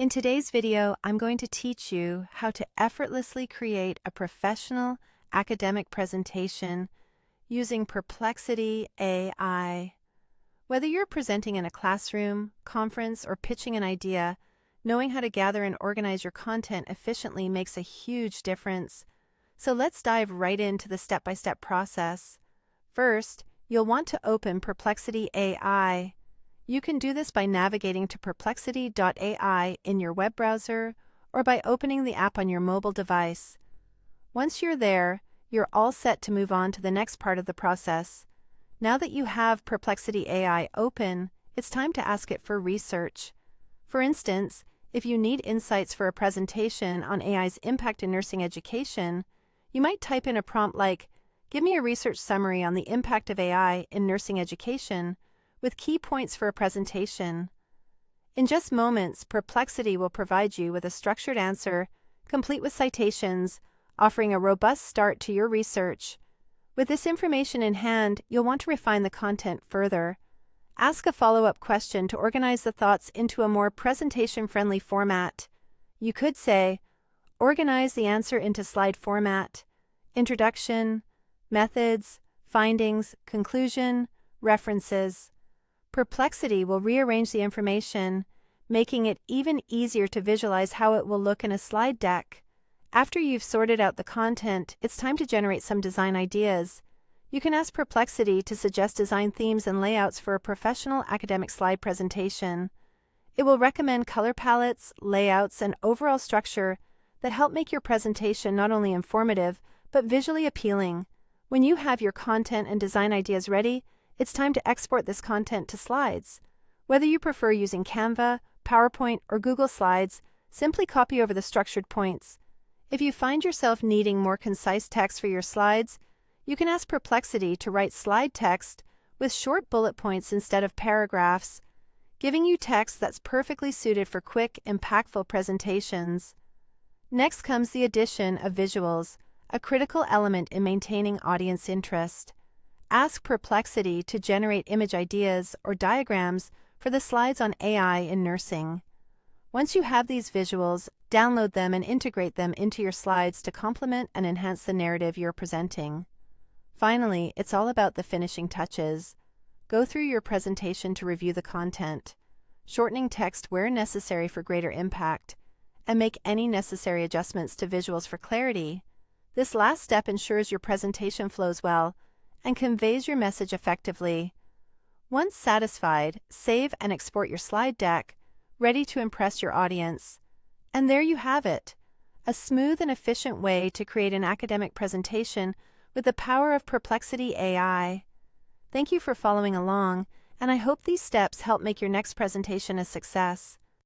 In today's video, I'm going to teach you how to effortlessly create a professional academic presentation using Perplexity AI. Whether you're presenting in a classroom, conference, or pitching an idea, knowing how to gather and organize your content efficiently makes a huge difference. So let's dive right into the step-by-step process. First, you'll want to open Perplexity AI. You can do this by navigating to perplexity.ai in your web browser or by opening the app on your mobile device. Once you're there, you're all set to move on to the next part of the process. Now that you have Perplexity AI open, it's time to ask it for research. For instance, if you need insights for a presentation on AI's impact in nursing education, you might type in a prompt like, "Give me a research summary on the impact of AI in nursing education," with key points for a presentation. In just moments, Perplexity will provide you with a structured answer, complete with citations, offering a robust start to your research. With this information in hand, you'll want to refine the content further. Ask a follow-up question to organize the thoughts into a more presentation-friendly format. You could say, organize the answer into slide format, introduction, methods, findings, conclusion, references. Perplexity will rearrange the information, making it even easier to visualize how it will look in a slide deck. After you've sorted out the content, it's time to generate some design ideas. You can ask Perplexity to suggest design themes and layouts for a professional academic slide presentation. It will recommend color palettes, layouts, and overall structure that help make your presentation not only informative, but visually appealing. When you have your content and design ideas ready, it's time to export this content to slides. Whether you prefer using Canva, PowerPoint, or Google Slides, simply copy over the structured points. If you find yourself needing more concise text for your slides, you can ask Perplexity to write slide text with short bullet points instead of paragraphs, giving you text that's perfectly suited for quick, impactful presentations. Next comes the addition of visuals, a critical element in maintaining audience interest. Ask Perplexity to generate image ideas or diagrams for the slides on AI in nursing. Once you have these visuals, download them and integrate them into your slides to complement and enhance the narrative you're presenting. Finally, it's all about the finishing touches. Go through your presentation to review the content, shortening text where necessary for greater impact, and make any necessary adjustments to visuals for clarity. This last step ensures your presentation flows well and conveys your message effectively. Once satisfied, save and export your slide deck, ready to impress your audience. And there you have it, a smooth and efficient way to create an academic presentation with the power of Perplexity AI. Thank you for following along, and I hope these steps help make your next presentation a success.